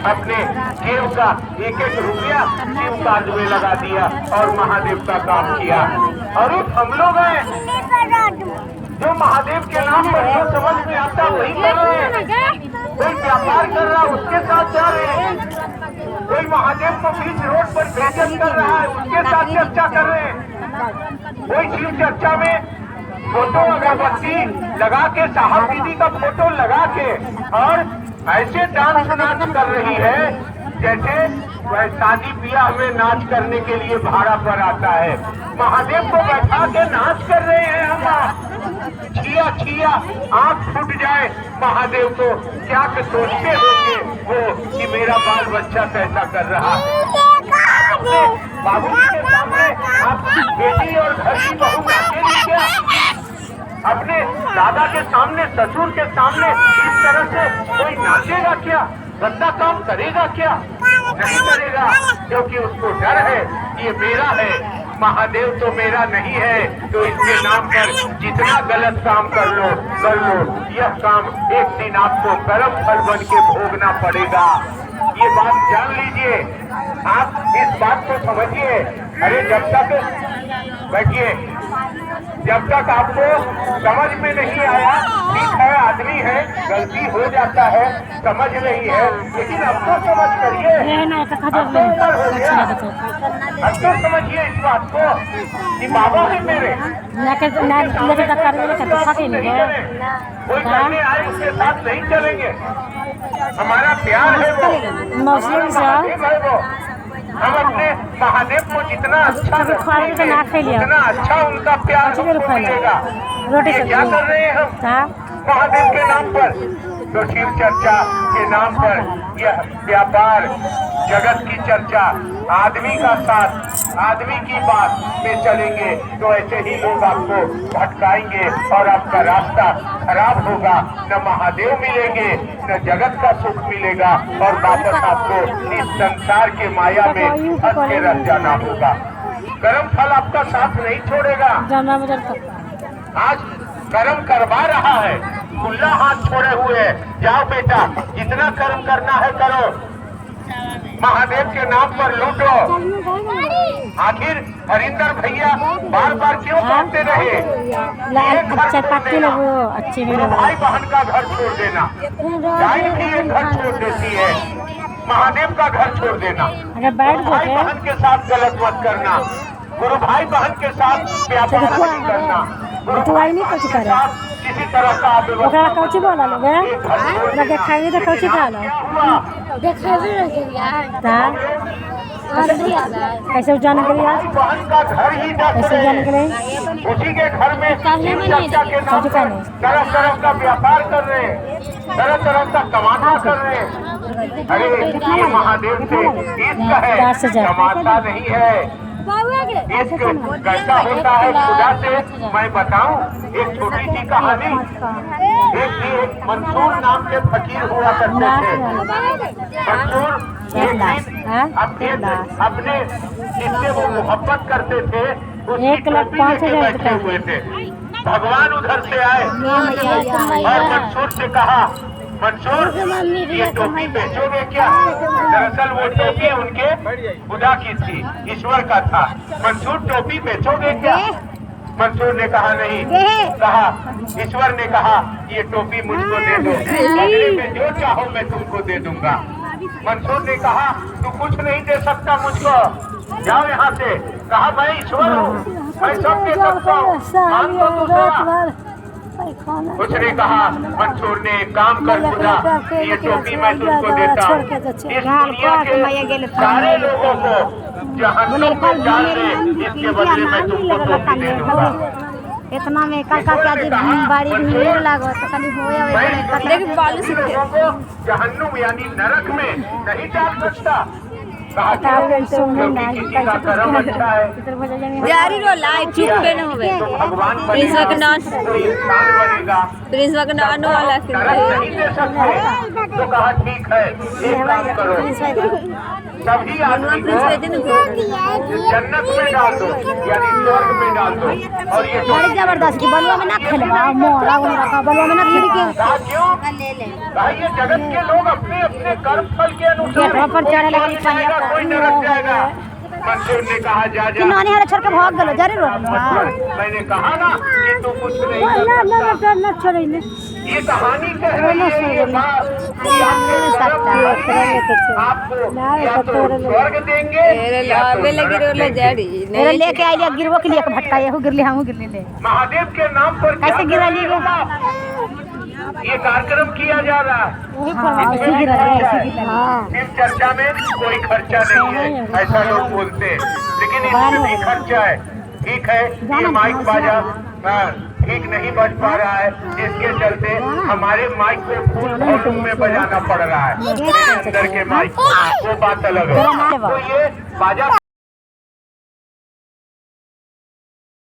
अपने जेब का एक एक रुपया शिव काज में लगा दिया और महादेव का काम किया। और हम लोग हैं जो महादेव के नाम पर जो समझ में आता वही कर रहे हैं। कोई व्यापार कर रहा उसके साथ जा रहे हैं, कोई महादेव को बीच रोड पर बेइज्जत कर रहा है उसके साथ चर्चा कर रहे हैं। कोई शिव चर्चा में फोटो अगरबत्ती लगा के साहब दीदी का फोटो लगा के और ऐसे डांस नाच कर रही है जैसे वह शादी ब्याह में नाच करने के लिए भाड़ा पर आता है। महादेव को बैठा के नाच कर रहे हैं हम। छिया छिया आंख फूट जाए महादेव को क्या सोचते होंगे वो कि मेरा बाल बच्चा कैसा कर रहा है। अपने बाबू के सामने आप बेटी और घर की बहू नाचेगी क्या? अपने दादा के सामने ससुर के सामने इस तरह से कोई नाचेगा क्या? गंदा काम करेगा क्या? नहीं करेगा, क्योंकि उसको डर है ये मेरा है, महादेव तो मेरा नहीं है। तो इसके नाम पर जितना गलत काम कर लो यह काम एक दिन आपको कर्म फल बन के भोगना पड़ेगा। ये बात जान लीजिए, आप इस बात को समझिए। अरे जब तक बैठिए, जब तक आपको समझ में नहीं आया, ठीक है आदमी है गलती हो जाता है, समझ नहीं है, लेकिन अब तो समझ करिए, अब तो ऊपर हो गया। अब तो समझिए इस बात को कि बाबा है मेरे, कोई करने आए उसके साथ नहीं चलेंगे। हमारा प्यार है वो, महादेव है वो। हम अपने महादेव को जितना अच्छा रखेंगे उतना अच्छा उनका प्यार हमको मिलेगा। ये क्या कर रहे हैं हम महादेव के नाम पर? तो शिव चर्चा के नाम पर यह व्यापार, जगत की चर्चा, आदमी का साथ, आदमी की बात में चलेंगे तो ऐसे ही लोग आपको भटकाएंगे और आपका रास्ता खराब होगा। न महादेव मिलेंगे न जगत का सुख मिलेगा और वापस आपको इस संसार के माया में फंस के रह जाना होगा। कर्म फल आपका साथ नहीं छोड़ेगा। आज कर्म करवा रहा है, खुला हाथ छोड़े हुए, जाओ बेटा जितना कर्म करना है करो, महादेव के नाम पर लूटो। आखिर हरिंदर भैया बार बार क्यों कहते रहे भाई बहन का घर छोड़ देना, डाइन भी एक घर छोड़ देती है, महादेव का घर छोड़ देना, भाई बहन के साथ गलत मत करना, गुरु भाई बहन के साथ व्यापार नहीं करना, किसी तरह का कैसे जाने के लिए बहन का घर ही कैसे जाने के लिए उसी के घर में चर्चा के नाम पर तरह तरह का व्यापार कर रहे हैं, तरह तरह का तमाशा कर रहे हैं। अरे ये महादेव से इश्क है, तमाशा नहीं है। इश्क कैसा होता है खुदा से मैं बताऊं एक छोटी सी कहानी। एक मंसूर नाम के फकीर हुआ करते थे। मंसूर एक दिन अपने जिससे वो मोहब्बत करते थे उसकी टोपी लेके बैठे हुए थे। भगवान उधर से आए और मंसूर से कहा, मंसूर ये टोपी बेचोगे क्या? दरअसल वो टोपी उनके खुदा की थी, ईश्वर का था। मंसूर टोपी बेचोगे क्या? मंसूर ने कहा नहीं। कहा ईश्वर ने कहा ये टोपी मुझको दे दो, बदले में जो चाहो मैं तुमको दे दूंगा। मंसूर ने कहा तू कुछ नहीं दे सकता मुझको, जाओ यहाँ से। कहा मैं ईश्वर हूँ, मैं सब दे सकता हूँ, मान लो दूसरा। उसने कहा मंसूर ने काम कर खुदा ये टोपी मैं तुझको देता हूँ, इस दुनिया के सारे लोगों को जहन्नुम में डाल दे, इसके बदले मैं तुमको टोपी दे दूंगा। इतना में काका बाड़ी भीड़ लागो तो खाली होए जहन्नुम यानी नरक में नहीं डाल सकता, कहा क्योंकि किसी का कर्म अच्छा है जारी रो लाए चुप पे न होवे तो भगवान प्रिंस बनेगा, वकनास तो इंसान बनेगा। प्रिंस वकनानो वाला तरस नहीं दे सकते तो कहा ठीक है एक काम करो, सभी आदमी को जन्नत में डाल दो यानी स्वर्ग में डाल दो। और ये बड़ी जबरदस्ती बलुआ में ना खेलवा मोरा वोरा का बलुआ में ना खेल के कहा क्यों? कहा ये जगत के लोग अपने अपने कर्म फल के अनुसार गेटवा पर चढ़े लगे, कोई जाएगा, कोई नरक जाएगा। मंसूर ने कहा जा कि नानी हरे छोड़ के भाग गलो जरे रो मैंने कहा ना कि तू कुछ नहीं कर सकता। ना छोड़े ने ये कहानी कह रही है ये बात कि आपको या तो स्वर्ग देंगे तेरे या तो लावे लगी रो नरक ले देंगे। जारी मेरे लेके आई लिया गिरवो के लिए भटकाए हो गिरले हम गिरले ले महादेव के नाम पर कैसे गिरा लिए ये कार्यक्रम किया जा रहा है। ऐसे गिरा हां इस चर्चा में कोई खर्चा नहीं है ऐसा लोग बोलते हैं, लेकिन इसमें भी खर्चा है। ठीक है ये माइक बाजा ठीक नहीं बज पा रहा है, इसके चलते हमारे माइक को फुल वॉल्यूम में बजाना पड़ रहा है। मेरे अंदर के माइक को वो बात अलग है। तो ये बाजा